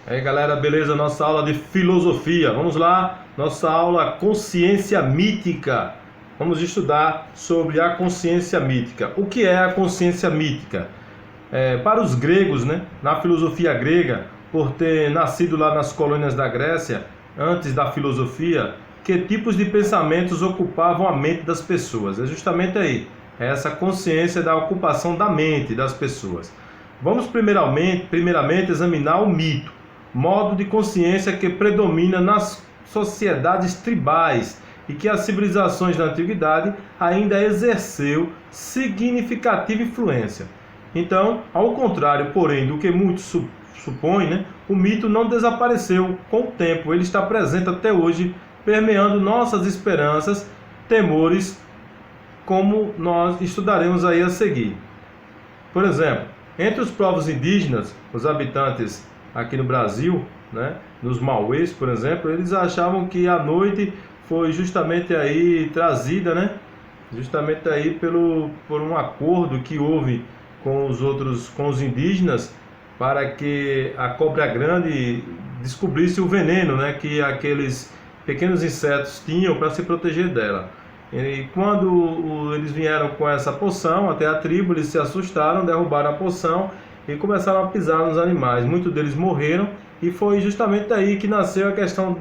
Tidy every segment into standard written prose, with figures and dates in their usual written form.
E aí galera, beleza? Nossa aula de filosofia. Vamos lá, nossa aula consciência mítica. Vamos estudar sobre a consciência mítica. O que é a consciência mítica? Para os gregos, né, na filosofia grega, por ter nascido lá nas colônias da Grécia, antes da filosofia, que tipos de pensamentos ocupavam a mente das pessoas? É justamente aí, essa consciência da ocupação da mente das pessoas. Vamos primeiramente examinar o mito, modo de consciência que predomina nas sociedades tribais e que as civilizações da antiguidade ainda exerceu significativa influência. Então, ao contrário, porém, do que muitos supõem, né, o mito não desapareceu com o tempo, ele está presente até hoje, permeando nossas esperanças, temores, como nós estudaremos aí a seguir. Por exemplo, entre os povos indígenas, os habitantes aqui no Brasil, né, nos Mauês, por exemplo, eles achavam que a noite foi justamente aí trazida, né, justamente aí por um acordo que houve com os indígenas para que a cobra grande descobrisse o veneno, né, que aqueles pequenos insetos tinham para se proteger dela. E quando eles vieram com essa poção até a tribo, eles se assustaram, derrubaram a poção e começaram a pisar nos animais. Muitos deles morreram e foi justamente aí que nasceu a questão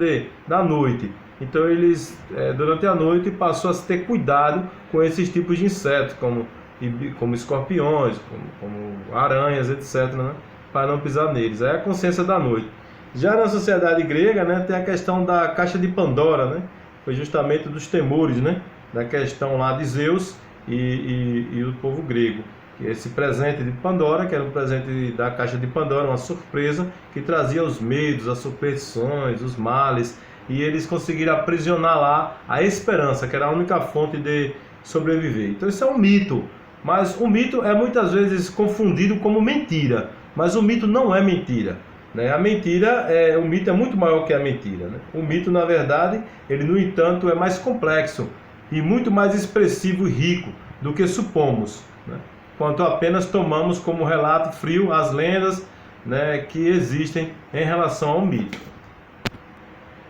da noite. Então eles, durante a noite, passou a se ter cuidado com esses tipos de insetos, como escorpiões, como aranhas, etc., né, para não pisar neles. É a consciência da noite. Já na sociedade grega, né, tem a questão da caixa de Pandora, né, foi justamente dos temores, né, da questão lá de Zeus e o povo grego. Esse presente de Pandora, que era um presente da caixa de Pandora, uma surpresa que trazia os medos, as superstições, os males, e eles conseguiram aprisionar lá a esperança, que era a única fonte de sobreviver. Então isso é um mito, mas o mito é muitas vezes confundido como mentira, mas o mito não é mentira, né? O mito é muito maior que a mentira, né? O mito, na verdade, ele no entanto é mais complexo e muito mais expressivo e rico do que supomos, né, quanto apenas tomamos como relato frio as lendas, né, que existem em relação ao mito.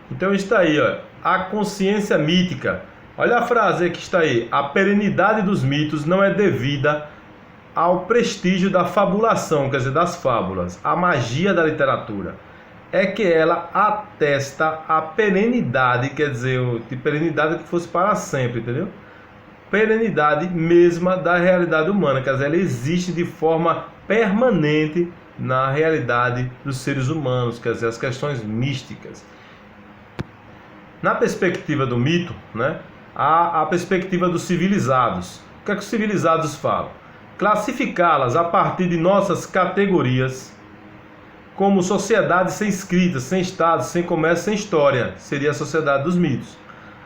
Então está aí, ó, a consciência mítica. Olha a frase que está aí: a perenidade dos mitos não é devida ao prestígio da fabulação, quer dizer, das fábulas, a magia da literatura. É que ela atesta a perenidade, quer dizer, de perenidade que fosse para sempre, entendeu? Perenidade mesma da realidade humana, quer dizer, ela existe de forma permanente na realidade dos seres humanos, quer dizer, as questões místicas. Na perspectiva do mito, né, há a perspectiva dos civilizados. O que é que os civilizados falam? Classificá-las a partir de nossas categorias, como sociedades sem escrita, sem Estado, sem comércio, sem história. Seria a sociedade dos mitos.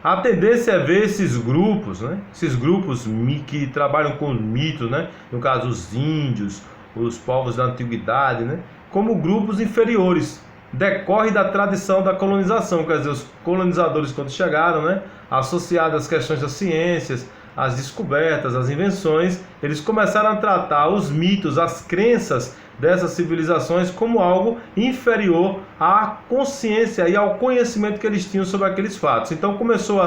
A tendência é ver esses grupos, né, esses grupos que trabalham com mitos, né, no caso os índios, os povos da antiguidade, né, como grupos inferiores. Decorre da tradição da colonização, quer dizer, os colonizadores quando chegaram, né, associados às questões das ciências, às descobertas, às invenções, eles começaram a tratar os mitos, as crenças dessas civilizações como algo inferior à consciência e ao conhecimento que eles tinham sobre aqueles fatos. Então começou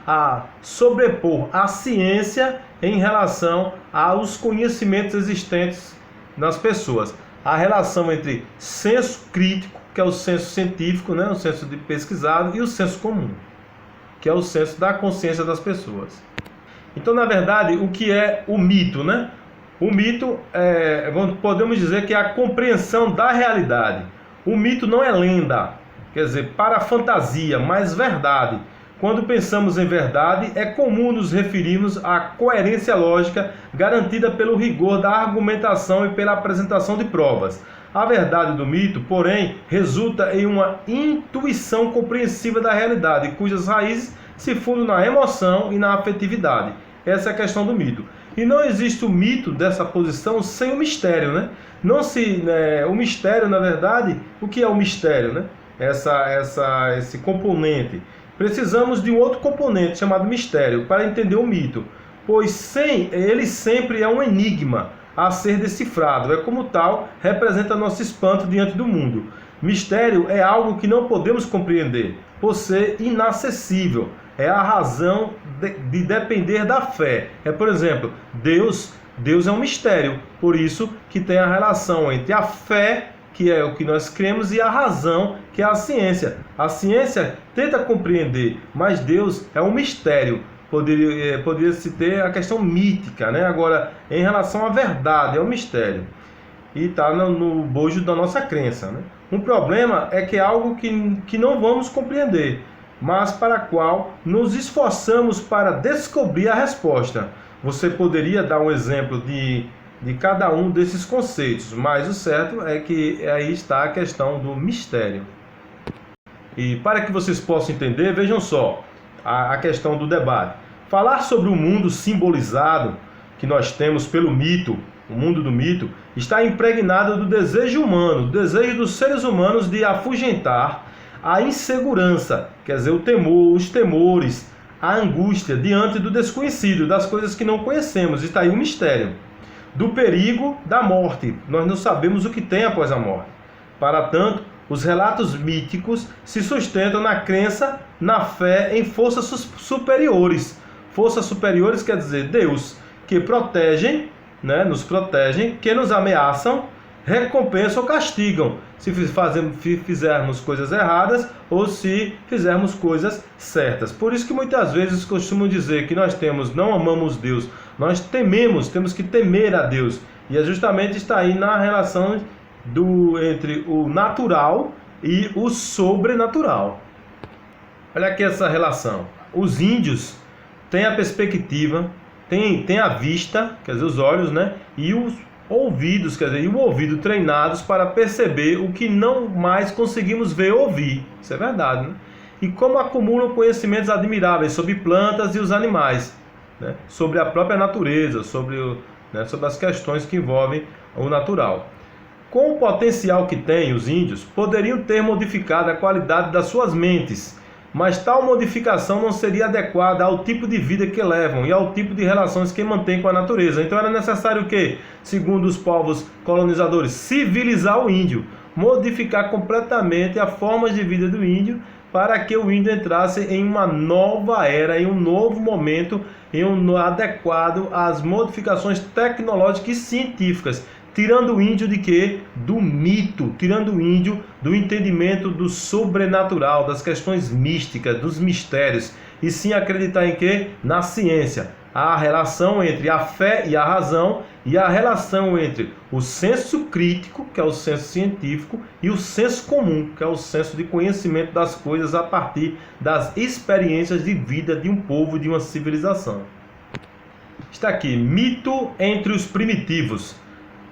a sobrepor a ciência em relação aos conhecimentos existentes nas pessoas. A relação entre senso crítico, que é o senso científico, né, o senso de pesquisado, e o senso comum, que é o senso da consciência das pessoas. Então, na verdade, o que é o mito, né? O mito, podemos dizer que é a compreensão da realidade. O mito não é lenda, quer dizer, para a fantasia, mas verdade. Quando pensamos em verdade, é comum nos referirmos à coerência lógica garantida pelo rigor da argumentação e pela apresentação de provas. A verdade do mito, porém, resulta em uma intuição compreensiva da realidade, cujas raízes se fundam na emoção e na afetividade. Essa é a questão do mito. E não existe o mito dessa posição sem o mistério, né? O mistério, na verdade, o que é o mistério, né? Esse componente. Precisamos de um outro componente chamado mistério para entender o mito, pois sem ele sempre é um enigma a ser decifrado. É como tal, representa nosso espanto diante do mundo. Mistério é algo que não podemos compreender, por ser inacessível. É a razão de depender da fé. Por exemplo, Deus é um mistério, por isso que tem a relação entre a fé, que é o que nós cremos, e a razão, que é a ciência. A ciência tenta compreender, mas Deus é um mistério. Poderia-se ter a questão mítica, né? Agora, em relação à verdade, é um mistério. E está no bojo da nossa crença, né? Um problema é que é algo que não vamos compreender, mas para a qual nos esforçamos para descobrir a resposta. Você poderia dar um exemplo de cada um desses conceitos, mas o certo é que aí está a questão do mistério. E para que vocês possam entender, vejam só a questão do debate. Falar sobre o mundo simbolizado que nós temos pelo mito, o mundo do mito, está impregnado do desejo humano, do desejo dos seres humanos de afugentar a insegurança, quer dizer, o temor, os temores, a angústia diante do desconhecido, das coisas que não conhecemos. Está aí o mistério. Do perigo da morte. Nós não sabemos o que tem após a morte. Para tanto, os relatos míticos se sustentam na crença, na fé em forças superiores. Forças superiores quer dizer Deus, que protegem, né, nos protegem, que nos ameaçam, recompensam ou castigam, se fizermos coisas erradas ou se fizermos coisas certas. Por isso que muitas vezes costumam dizer que nós não amamos Deus, nós temos que temer a Deus. E é justamente está aí na relação entre o natural e o sobrenatural. Olha aqui essa relação. Os índios têm a perspectiva, têm a vista, quer dizer, os olhos, né? E os ouvidos, quer dizer, e o ouvido treinados para perceber o que não mais conseguimos ver ou ouvir. Isso é verdade, né? E como acumulam conhecimentos admiráveis sobre plantas e os animais, né? Sobre a própria natureza, sobre as questões que envolvem o natural. Com o potencial que têm, os índios poderiam ter modificado a qualidade das suas mentes, mas tal modificação não seria adequada ao tipo de vida que levam e ao tipo de relações que mantêm com a natureza. Então era necessário que, segundo os povos colonizadores, civilizar o índio, modificar completamente a forma de vida do índio para que o índio entrasse em uma nova era, em um novo momento, adequado às modificações tecnológicas e científicas. Tirando o índio de quê? Do mito, tirando o índio do entendimento do sobrenatural, das questões místicas, dos mistérios, e sim acreditar em quê? Na ciência. A relação entre a fé e a razão, e a relação entre o senso crítico, que é o senso científico, e o senso comum, que é o senso de conhecimento das coisas a partir das experiências de vida de um povo, de uma civilização. Está aqui, mito entre os primitivos.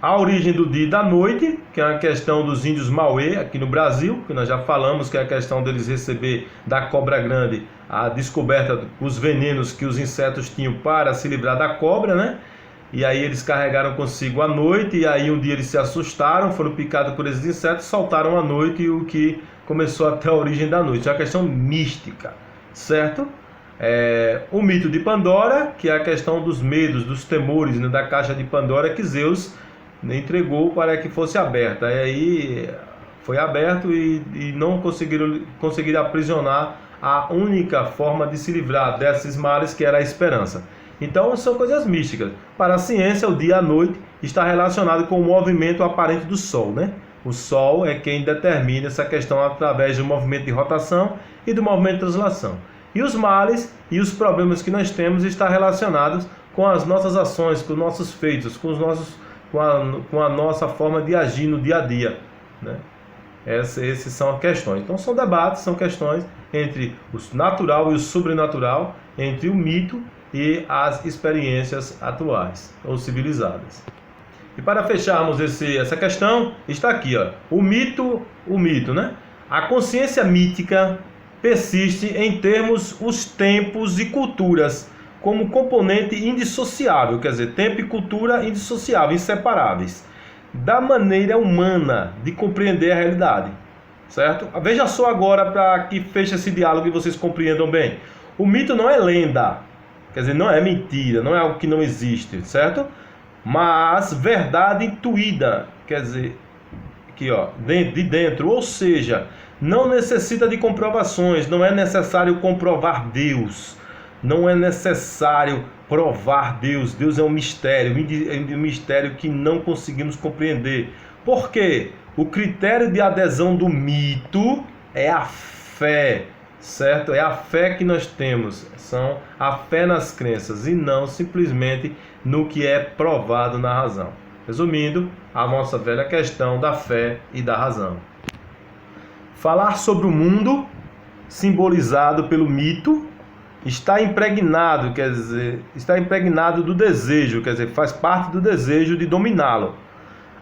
A origem do dia e da noite, que é a questão dos índios Mauê, aqui no Brasil, que nós já falamos, que é a questão deles receber da cobra grande a descoberta dos venenos que os insetos tinham para se livrar da cobra, né? E aí eles carregaram consigo a noite, e aí um dia eles se assustaram, foram picados por esses insetos, saltaram a noite, e o que começou até a origem da noite. É a questão mística, certo? O mito de Pandora, que é a questão dos medos, dos temores, né, da caixa de Pandora que Zeus entregou para que fosse aberta. E aí foi aberto e não conseguiram aprisionar a única forma de se livrar desses males, que era a esperança. Então são coisas místicas. Para a ciência, o dia e a noite está relacionado com o movimento aparente do Sol, né? O Sol é quem determina essa questão através do movimento de rotação e do movimento de translação. E os males e os problemas que nós temos estão relacionados com as nossas ações, com os nossos feitos, com a nossa forma de agir no dia a dia, né? Essas são as questões. Então são debates, são questões entre o natural e o sobrenatural, entre o mito e as experiências atuais ou civilizadas. E para fecharmos essa questão, está aqui, ó, o mito, né? A consciência mítica persiste em termos os tempos e culturas como componente indissociável, quer dizer, tempo e cultura indissociáveis, inseparáveis, da maneira humana de compreender a realidade, certo? Veja só agora, para que feche esse diálogo e vocês compreendam bem. O mito não é lenda, quer dizer, não é mentira, não é algo que não existe, certo? Mas verdade intuída, quer dizer, aqui ó, de dentro, ou seja, não necessita de comprovações, não é necessário comprovar Deus, não é necessário provar Deus. Deus é um mistério que não conseguimos compreender. Por quê? O critério de adesão do mito é a fé, certo? É a fé que nós temos, são a fé nas crenças e não simplesmente no que é provado na razão. Resumindo, a nossa velha questão da fé e da razão. Falar sobre o mundo simbolizado pelo mito está impregnado, quer dizer, está impregnado do desejo, quer dizer, faz parte do desejo de dominá-lo,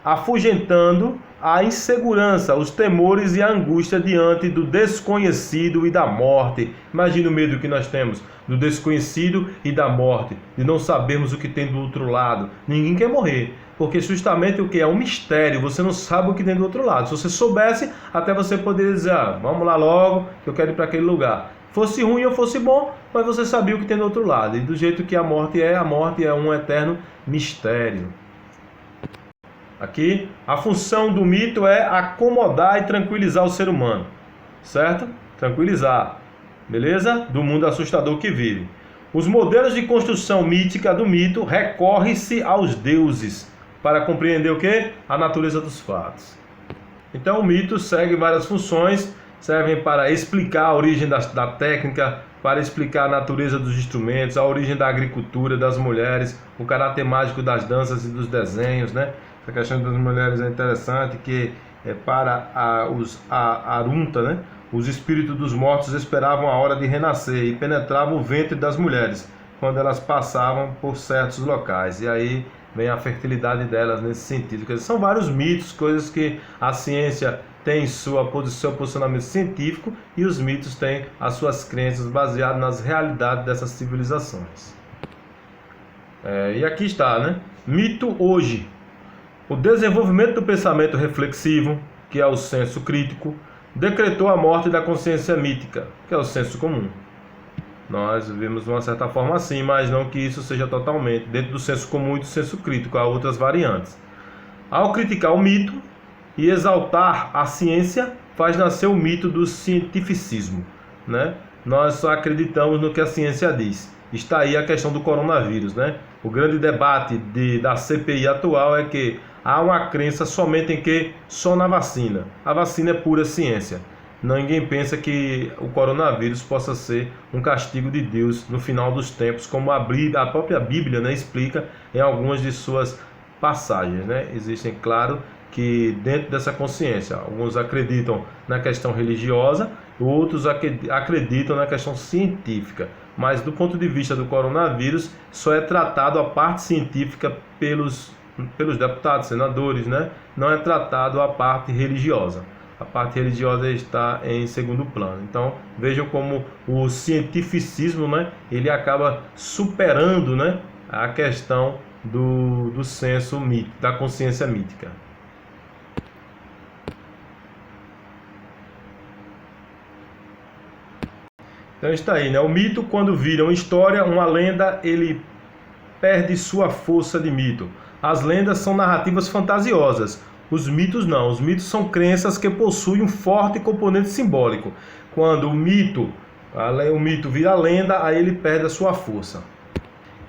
afugentando a insegurança, os temores e a angústia diante do desconhecido e da morte. Imagina o medo que nós temos do desconhecido e da morte, de não sabermos o que tem do outro lado. Ninguém quer morrer, porque justamente o que é um mistério, você não sabe o que tem do outro lado. Se você soubesse, até você poderia dizer, vamos lá logo, que eu quero ir para aquele lugar. Fosse ruim ou fosse bom, mas você sabia o que tem do outro lado. E do jeito que a morte é um eterno mistério. Aqui, a função do mito é acomodar e tranquilizar o ser humano, certo? Tranquilizar, beleza? Do mundo assustador que vive. Os modelos de construção mítica do mito recorre-se aos deuses para compreender o que? A natureza dos fatos. Então o mito segue várias funções, servem para explicar a origem da técnica, para explicar a natureza dos instrumentos, a origem da agricultura, das mulheres, o caráter mágico das danças e dos desenhos, né? A questão das mulheres é interessante, que para a Arunta, né, os espíritos dos mortos esperavam a hora de renascer e penetravam o ventre das mulheres quando elas passavam por certos locais. E aí vem a fertilidade delas nesse sentido. Quer dizer, são vários mitos, coisas que a ciência tem seu posicionamento científico e os mitos têm as suas crenças baseadas nas realidades dessas civilizações. E aqui está, né? Mito hoje. O desenvolvimento do pensamento reflexivo, que é o senso crítico, decretou a morte da consciência mítica, que é o senso comum. Nós vivemos de uma certa forma assim, mas não que isso seja totalmente. Dentro do senso comum e do senso crítico, há outras variantes. Ao criticar o mito e exaltar a ciência, faz nascer o mito do cientificismo, né? Nós só acreditamos no que a ciência diz. Está aí a questão do coronavírus, né? O grande debate da CPI atual é que há uma crença somente em que só na vacina. A vacina é pura ciência. Ninguém pensa que o coronavírus possa ser um castigo de Deus no final dos tempos, como a própria Bíblia, né, explica em algumas de suas passagens, né? Existem, claro, que dentro dessa consciência, alguns acreditam na questão religiosa, outros acreditam na questão científica. Mas do ponto de vista do coronavírus, só é tratado a parte científica pelos deputados, senadores, né? Não é tratado a parte religiosa. A parte religiosa está em segundo plano. Então, vejam como o cientificismo, né, ele acaba superando, né, a questão do senso mítico, da consciência mítica. Então está aí, né? O mito, quando vira uma história, uma lenda, ele perde sua força de mito. As lendas são narrativas fantasiosas. Os mitos não. Os mitos são crenças que possuem um forte componente simbólico. Quando o mito vira lenda, aí ele perde a sua força.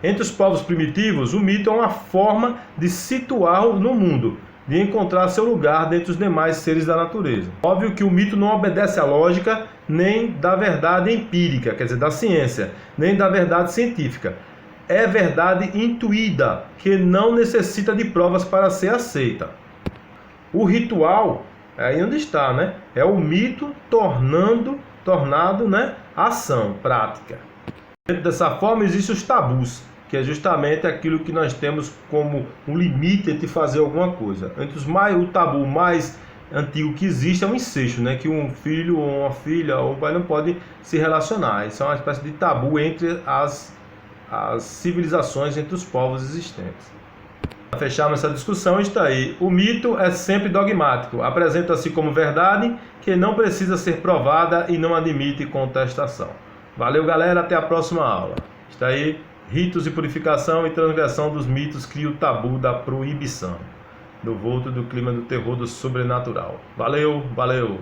Entre os povos primitivos, o mito é uma forma de situar no mundo, de encontrar seu lugar dentre os demais seres da natureza. Óbvio que o mito não obedece à lógica nem da verdade empírica, quer dizer, da ciência, nem da verdade científica. É verdade intuída, que não necessita de provas para ser aceita. O ritual, aí onde está, né? É o mito tornado, né, ação, prática. Dentro dessa forma existem os tabus, que é justamente aquilo que nós temos como um limite entre fazer alguma coisa. O tabu mais antigo que existe é o incesto, né? Que um filho ou uma filha ou um pai não pode se relacionar. Isso é uma espécie de tabu entre as civilizações, entre os povos existentes. Para fecharmos essa discussão, está aí. O mito é sempre dogmático, apresenta-se como verdade que não precisa ser provada e não admite contestação. Valeu, galera, até a próxima aula. Está aí, ritos de purificação e transgressão dos mitos cria o tabu da proibição. do vulto, do clima, do terror, do sobrenatural. Valeu, valeu!